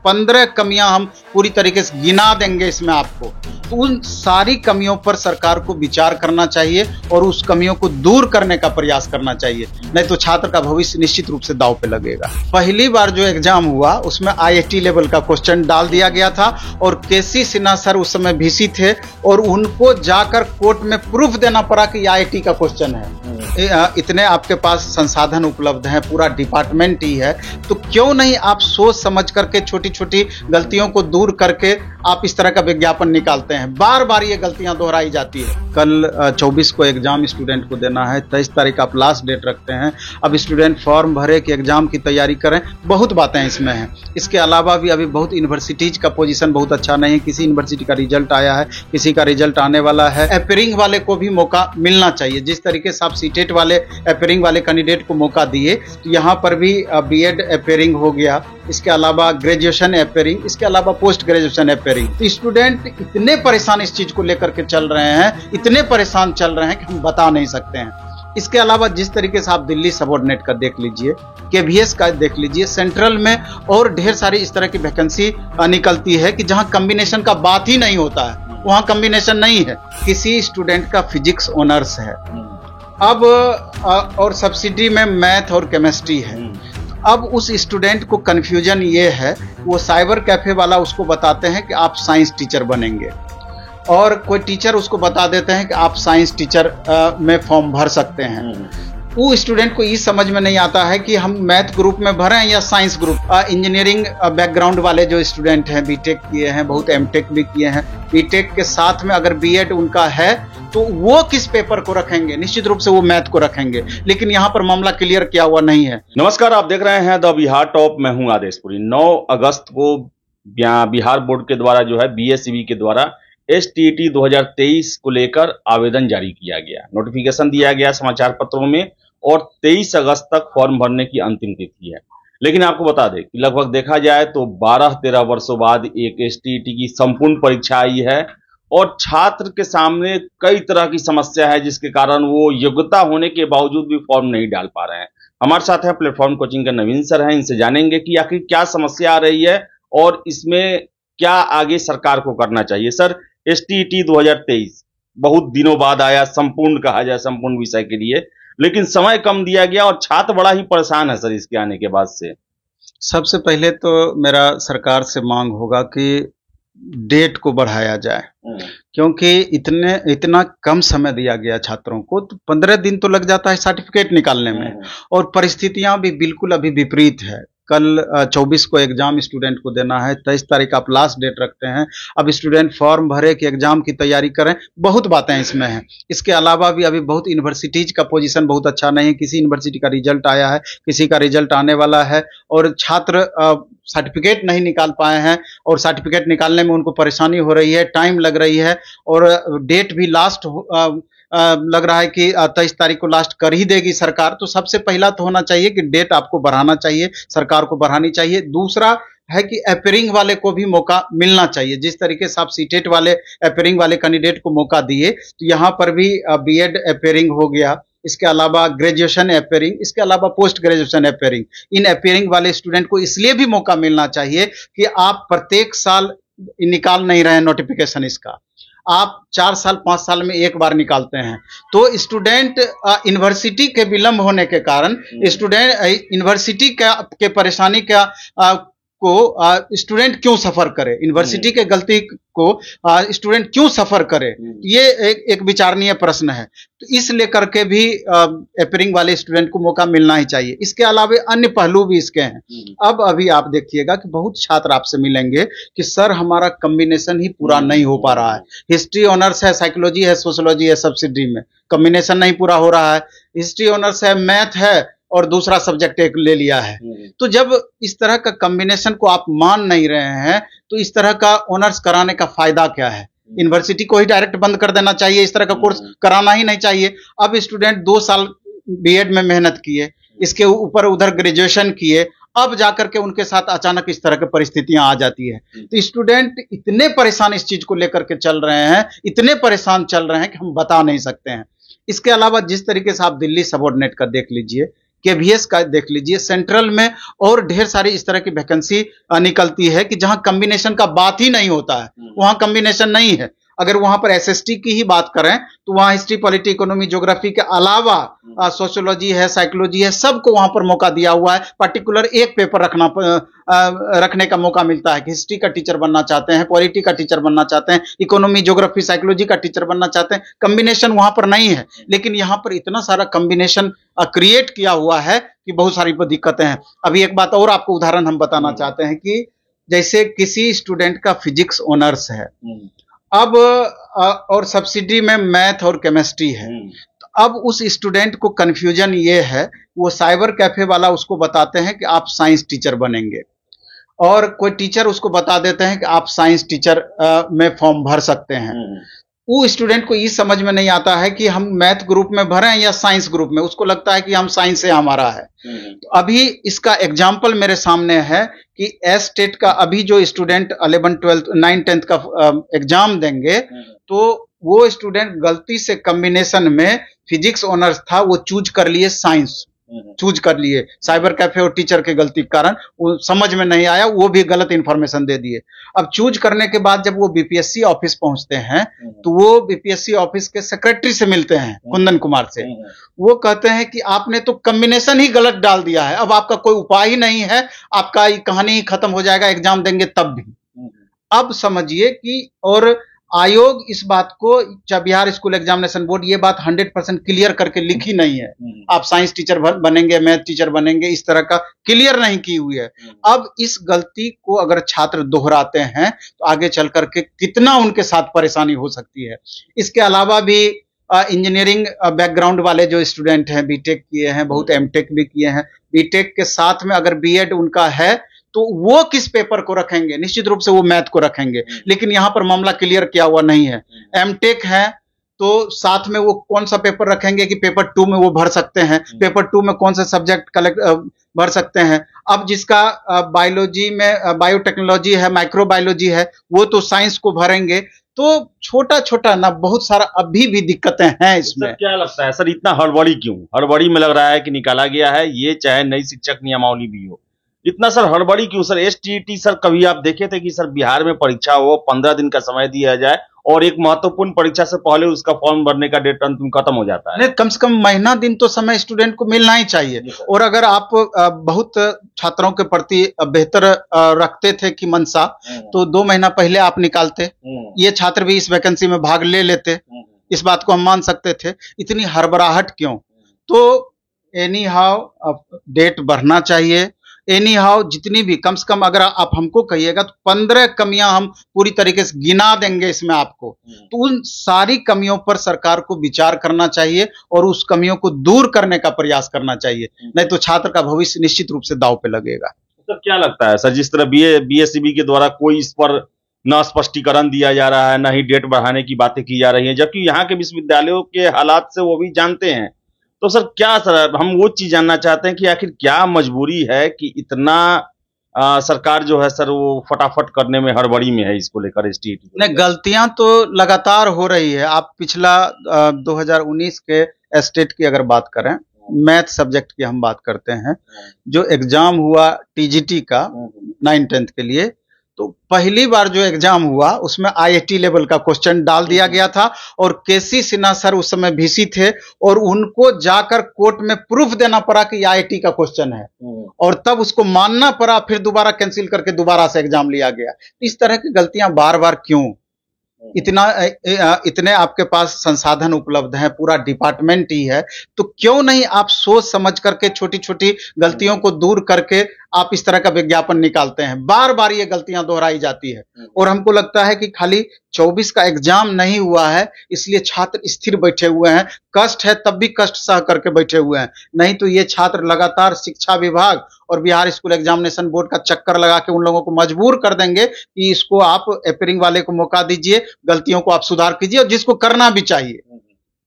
15 कमियां हम पूरी तरीके से गिना देंगे इसमें आपको। तो उन सारी कमियों पर सरकार को विचार करना चाहिए और उस कमियों को दूर करने का प्रयास करना चाहिए, नहीं तो छात्र का भविष्य निश्चित रूप से दांव पे लगेगा। पहली बार जो एग्जाम हुआ उसमें IIT लेवल का क्वेश्चन डाल दिया गया था और KC सिन्हा सर उस समय VC थे और उनको जाकर कोर्ट में प्रूफ देना पड़ा कि IIT का क्वेश्चन है। इतने आपके पास संसाधन उपलब्ध हैं, पूरा डिपार्टमेंट ही है, तो क्यों नहीं आप सोच समझ करके छोटी छोटी गलतियों को दूर करके आप इस तरह का विज्ञापन निकालते हैं। बार बार ये गलतियां दोहराई जाती है। कल 24 को एग्जाम स्टूडेंट को देना है, 23 तारीख आप लास्ट डेट रखते हैं। अब स्टूडेंट फॉर्म भरे कि एग्जाम की तैयारी करें, बहुत बातें इसमें हैं। इसके अलावा भी अभी बहुत यूनिवर्सिटीज का पोजीशन बहुत अच्छा नहीं है। किसी यूनिवर्सिटी का रिजल्ट आया है, किसी का रिजल्ट आने वाला है। अपेयरिंग वाले को भी मौका मिलना चाहिए। जिस तरीके से आप सीटेट वाले अपेयरिंग वाले कैंडिडेट को मौका दिए, तो यहाँ पर भी BEd अपेयरिंग हो गया, इसके अलावा ग्रेजुएशन अपेयरिंग, इसके अलावा पोस्ट ग्रेजुएशन अपेयरिंग। तो स्टूडेंट इतने परेशान इस चीज को लेकर के चल रहे हैं, इतने परेशान चल रहे हैं कि हम बता नहीं सकते हैं। इसके अलावा जिस तरीके से आप दिल्ली सबऑर्डिनेट का देख लीजिए, KVS का देख लीजिए, सेंट्रल में और ढेर सारी इस तरह की वैकेंसी निकलती है कि जहां कॉम्बिनेशन का बात ही नहीं होता है, वहां कॉम्बिनेशन नहीं है। किसी स्टूडेंट का फिजिक्स ऑनर्स है अब और सब्सिडी में मैथ और केमिस्ट्री है। अब उस स्टूडेंट को कंफ्यूजन ये है, वो साइबर कैफे वाला उसको बताते हैं कि आप साइंस टीचर बनेंगे और कोई टीचर उसको बता देते हैं कि आप साइंस टीचर में फॉर्म भर सकते हैं। वो स्टूडेंट को ये समझ में नहीं आता है कि हम मैथ ग्रुप में भरें या साइंस ग्रुप। इंजीनियरिंग बैकग्राउंड वाले जो स्टूडेंट हैं, बीटेक किए हैं, बहुत एमटेक भी किए हैं, बीटेक के साथ में अगर बीएड उनका है तो वो किस पेपर को रखेंगे? निश्चित रूप से वो मैथ को रखेंगे, लेकिन यहाँ पर मामला क्लियर किया हुआ नहीं है। नमस्कार, आप देख रहे हैं द बिहार टॉप, मैं हूं आदेशपुरी। 9 अगस्त को बिहार बोर्ड के द्वारा जो है BSEB के द्वारा STET 2023 को लेकर आवेदन जारी किया गया, नोटिफिकेशन दिया गया समाचार पत्रों में और 23 अगस्त तक फॉर्म भरने की अंतिम तिथि है। लेकिन आपको बता दें कि लगभग देखा जाए तो 12-13 वर्षों बाद एक STET की संपूर्ण परीक्षा आई है और छात्र के सामने कई तरह की समस्या है, जिसके कारण वो योग्यता होने के बावजूद भी फॉर्म नहीं डाल पा रहे हैं। हमारे साथ है प्लेटफॉर्म कोचिंग के नवीन सर हैं, इनसे जानेंगे कि आखिर क्या समस्या आ रही है और इसमें क्या आगे सरकार को करना चाहिए। सर, STET 2023 बहुत दिनों बाद आया, संपूर्ण कहा जाए, संपूर्ण विषय के लिए, लेकिन समय कम दिया गया और छात्र बड़ा ही परेशान है सर इसके आने के बाद से। सबसे पहले तो मेरा सरकार से मांग होगा कि डेट को बढ़ाया जाए, क्योंकि इतना कम समय दिया गया छात्रों को, तो 15 दिन तो लग जाता है सर्टिफिकेट निकालने में और परिस्थितियां भी बिल्कुल अभी विपरीत है। कल 24 को एग्जाम स्टूडेंट को देना है, 23 तारीख आप लास्ट डेट रखते हैं। अब स्टूडेंट फॉर्म भरे कि एग्जाम की तैयारी करें, बहुत बातें इसमें हैं। इसके अलावा भी अभी बहुत यूनिवर्सिटीज का पोजीशन बहुत अच्छा नहीं है। किसी यूनिवर्सिटी का रिजल्ट आया है, किसी का रिजल्ट आने वाला है और छात्र सर्टिफिकेट नहीं निकाल पाए हैं और सर्टिफिकेट निकालने में उनको परेशानी हो रही है, टाइम लग रही है और डेट भी लास्ट लग रहा है कि 23 तारीख को लास्ट कर ही देगी सरकार। तो सबसे पहला तो होना चाहिए कि डेट आपको बढ़ाना चाहिए, सरकार को बढ़ानी चाहिए। दूसरा है कि अपेयरिंग वाले को भी मौका मिलना चाहिए। जिस तरीके से आप सीटेट वाले अपेयरिंग वाले कैंडिडेट को मौका दिए, तो यहाँ पर भी BEd अपेयरिंग हो गया, इसके अलावा ग्रेजुएशन अपेयरिंग, इसके अलावा पोस्ट ग्रेजुएशन अपेयरिंग। इन अपेयरिंग वाले स्टूडेंट को इसलिए भी मौका मिलना चाहिए कि आप प्रत्येक साल निकाल नहीं रहे हैं नोटिफिकेशन इसका, आप 4 साल 5 साल में एक बार निकालते हैं। तो स्टूडेंट यूनिवर्सिटी के विलंब होने के कारण स्टूडेंट यूनिवर्सिटी के परेशानी को स्टूडेंट क्यों सफर करे, यूनिवर्सिटी के गलती को स्टूडेंट क्यों सफर करे, ये एक विचारणीय प्रश्न है। तो इस लेकर के भी अपेयरिंग वाले स्टूडेंट को मौका मिलना ही चाहिए। इसके अलावा अन्य पहलू भी इसके हैं। अब अभी आप देखिएगा कि बहुत छात्र आपसे मिलेंगे कि सर हमारा कॉम्बिनेशन ही पूरा नहीं हो पा रहा है, हिस्ट्री ऑनर्स है, साइकोलॉजी है, सोशियोलॉजी है, सब्सिडी में कॉम्बिनेशन नहीं पूरा हो रहा है, हिस्ट्री ऑनर्स है, मैथ है और दूसरा सब्जेक्ट एक ले लिया है। तो जब इस तरह का कॉम्बिनेशन को आप मान नहीं रहे हैं, तो इस तरह का ऑनर्स कराने का फायदा क्या है? यूनिवर्सिटी को ही डायरेक्ट बंद कर देना चाहिए, इस तरह का कोर्स कराना ही नहीं चाहिए। अब स्टूडेंट 2 साल BEd में मेहनत किए, इसके ऊपर उधर ग्रेजुएशन किए, अब जाकर के उनके साथ अचानक इस तरह की परिस्थितियां आ जाती है। तो स्टूडेंट इतने परेशान इस चीज को लेकर के चल रहे हैं, इतने परेशान चल रहे हैं कि हम बता नहीं सकते हैं। इसके अलावा जिस तरीके से आप दिल्ली सबऑर्डिनेट का देख लीजिए, केवीएस का देख लीजिए, सेंट्रल में और ढेर सारी इस तरह की वैकेंसी निकलती है कि जहां कॉम्बिनेशन का बात ही नहीं होता है, वहां कॉम्बिनेशन नहीं है। अगर वहां पर एसएसटी की ही बात करें तो वहां हिस्ट्री, पॉलिटी, इकोनॉमी, ज्योग्राफी के अलावा सोशियोलॉजी है, साइकोलॉजी है, सबको वहां पर मौका दिया हुआ है। पर्टिकुलर एक पेपर रखने का मौका मिलता है कि हिस्ट्री का टीचर बनना चाहते हैं, पॉलिटी का टीचर बनना चाहते हैं, इकोनॉमी, ज्योग्राफी, साइकोलॉजी का टीचर बनना चाहते हैं। कॉम्बिनेशन वहां पर नहीं है, लेकिन यहां पर इतना सारा कॉम्बिनेशन क्रिएट किया हुआ है कि बहुत सारी दिक्कतें हैं। अभी एक बात और आपको उदाहरण हम बताना चाहते हैं कि जैसे किसी स्टूडेंट का फिजिक्स ऑनर्स है, अब और सब्सिडी में मैथ और केमिस्ट्री है, तो अब उस स्टूडेंट को कंफ्यूजन ये है, वो साइबर कैफे वाला उसको बताते हैं कि आप साइंस टीचर बनेंगे, और कोई टीचर उसको बता देते हैं कि आप साइंस टीचर में फॉर्म भर सकते हैं। वो स्टूडेंट को ये समझ में नहीं आता है कि हम मैथ ग्रुप में भरें या साइंस ग्रुप में, उसको लगता है कि हम साइंस से हमारा है। तो अभी इसका एग्जाम्पल मेरे सामने है कि एस टेट का अभी जो स्टूडेंट 11, 12, 9, 10 का एग्जाम देंगे, तो वो स्टूडेंट गलती से कॉम्बिनेशन में फिजिक्स ऑनर्स था, वो चूज कर लिए साइंस, चूज कर लिए, साइबर कैफे और टीचर के गलती के कारण वो समझ में नहीं आया, वो भी गलत इंफॉर्मेशन दे दिए। अब चूज करने के बाद जब वो बीपीएससी ऑफिस पहुंचते हैं तो वो बीपीएससी ऑफिस के सेक्रेटरी से मिलते हैं, कुंदन कुमार से। वो कहते हैं कि आपने तो कॉम्बिनेशन ही गलत डाल दिया है, अब आपका कोई उपाय ही नहीं है, आपका ये कहानी ही खत्म हो जाएगा, एग्जाम देंगे तब भी। अब समझिए कि, और आयोग इस बात को, बिहार स्कूल एग्जामिनेशन बोर्ड ये बात 100% क्लियर करके लिखी नहीं है, आप साइंस टीचर बनेंगे, मैथ टीचर बनेंगे, इस तरह का क्लियर नहीं की हुई है। अब इस गलती को अगर छात्र दोहराते हैं तो आगे चल करके कितना उनके साथ परेशानी हो सकती है। इसके अलावा भी इंजीनियरिंग बैकग्राउंड वाले जो स्टूडेंट हैं, बीटेक किए हैं, बहुत एमटेक भी किए हैं, बीटेक के साथ में अगर बीएड उनका है तो वो किस पेपर को रखेंगे? निश्चित रूप से वो मैथ को रखेंगे, लेकिन यहां पर मामला क्लियर किया हुआ नहीं है। एमटेक है तो साथ में वो कौन सा पेपर रखेंगे कि पेपर 2 में वो भर सकते हैं, पेपर 2 में कौन सा सब्जेक्ट भर सकते हैं। अब जिसका बायोलॉजी में बायोटेक्नोलॉजी है, माइक्रोबायोलॉजी है, वो तो साइंस को भरेंगे। तो छोटा छोटा ना बहुत सारा अभी भी दिक्कतें हैं इसमें। क्या लगता है सर, इतना हड़बड़ी क्यों? हड़बड़ी में लग रहा है कि निकाला गया है, ये चाहे नई शिक्षक नियमावली भी हो, इतना सर हड़बड़ी क्यों सर? एसटीईटी सर कभी आप देखे थे कि सर बिहार में परीक्षा हो, 15 दिन का समय दिया जाए और एक महत्वपूर्ण परीक्षा से पहले उसका फॉर्म भरने का डेट अंतिम खत्म हो जाता है? नहीं, कम से कम महीना दिन तो समय स्टूडेंट को मिलना ही चाहिए। और अगर आप बहुत छात्रों के प्रति बेहतर रखते थे कि मनसा, तो 2 महीना पहले आप निकालते, ये छात्र भी इस वैकेंसी में भाग ले लेते, इस बात को हम मान सकते थे। इतनी हड़बड़ाहट क्यों? तो एनी हाउ डेट बढ़ना चाहिए, एनी हाउ जितनी भी, कम से कम अगर आप हमको कहिएगा तो 15 कमियां हम पूरी तरीके से गिना देंगे इसमें आपको, तो उन सारी कमियों पर सरकार को विचार करना चाहिए और उस कमियों को दूर करने का प्रयास करना चाहिए, नहीं तो छात्र का भविष्य निश्चित रूप से दांव पे लगेगा। सर क्या लगता है सर, जिस तरह बीएसईबी के द्वारा कोई इस पर न स्पष्टीकरण दिया जा रहा है, न ही डेट बढ़ाने की बातें की जा रही है, जबकि यहाँ के विश्वविद्यालयों के हालात से वो भी जानते हैं, तो सर क्या सर हम वो चीज जानना चाहते हैं कि आखिर क्या मजबूरी है कि इतना सरकार जो है सर वो फटाफट करने में हड़बड़ी में है इसको लेकर? एसटीईटी नहीं, गलतियां तो लगातार हो रही है। आप पिछला 2019 के स्टेट की अगर बात करें, मैथ सब्जेक्ट की हम बात करते हैं, जो एग्जाम हुआ टीजीटी का 9-10 के लिए, तो पहली बार जो एग्जाम हुआ उसमें आईआईटी लेवल का क्वेश्चन डाल दिया गया था, और केसी सिन्हा सर उस समय वीसी थे, और उनको जाकर कोर्ट में प्रूफ देना पड़ा कि आईआईटी का क्वेश्चन है, और तब उसको मानना पड़ा, फिर दोबारा कैंसिल करके दोबारा से एग्जाम लिया गया। इस तरह की गलतियां बार बार क्यों? इतने आपके पास संसाधन उपलब्ध हैं, पूरा डिपार्टमेंट ही है, तो क्यों नहीं आप सोच समझ करके छोटी छोटी गलतियों को दूर करके आप इस तरह का विज्ञापन निकालते हैं? बार बार ये गलतियां दोहराई जाती है, और हमको लगता है कि खाली 24 का एग्जाम नहीं हुआ है इसलिए छात्र स्थिर बैठे हुए हैं, कष्ट है तब भी कष्ट सह करके बैठे हुए हैं, नहीं तो ये छात्र लगातार शिक्षा विभाग और बिहार स्कूल एग्जामिनेशन बोर्ड का चक्कर लगा के उन लोगों को मजबूर कर देंगे कि इसको आप अपेयरिंग वाले को मौका दीजिए, गलतियों को आप सुधार कीजिए, और जिसको करना भी चाहिए।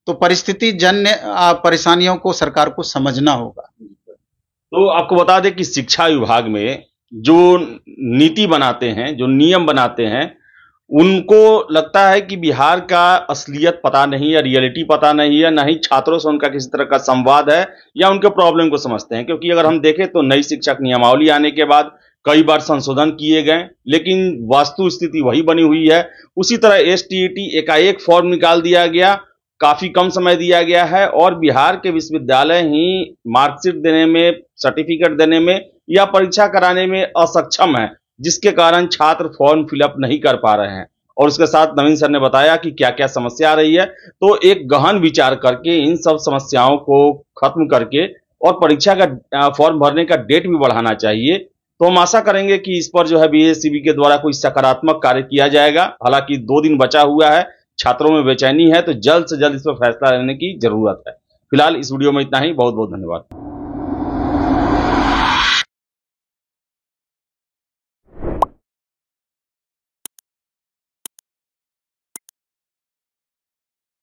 तो परिस्थिति जन्य परेशानियों को सरकार को समझना होगा। तो आपको बता दें कि शिक्षा विभाग में जो नीति बनाते हैं, जो नियम बनाते हैं, उनको लगता है कि बिहार का असलियत पता नहीं है, रियलिटी पता नहीं है, ना ही छात्रों से उनका किसी तरह का संवाद है या उनके प्रॉब्लम को समझते हैं। क्योंकि अगर हम देखें तो नई शिक्षक नियमावली आने के बाद कई बार संशोधन किए गए, लेकिन वास्तु स्थिति वही बनी हुई है। उसी तरह एसटीईटी एकाएक फॉर्म निकाल दिया गया, काफी कम समय दिया गया है और बिहार के विश्वविद्यालय ही मार्कशीट देने में, सर्टिफिकेट देने में या परीक्षा कराने में असक्षम है, जिसके कारण छात्र फॉर्म फिलअप नहीं कर पा रहे हैं। और उसके साथ नवीन सर ने बताया कि क्या क्या समस्या आ रही है, तो एक गहन विचार करके इन सब समस्याओं को खत्म करके और परीक्षा का फॉर्म भरने का डेट भी बढ़ाना चाहिए। तो हम आशा करेंगे कि इस पर जो है बीएससीबी के द्वारा कोई सकारात्मक कार्य किया जाएगा। हालांकि 2 दिन बचा हुआ है, छात्रों में बेचैनी है, तो जल्द से जल्द इस पर फैसला लेने की जरूरत है। फिलहाल इस वीडियो में इतना ही। बहुत बहुत धन्यवाद।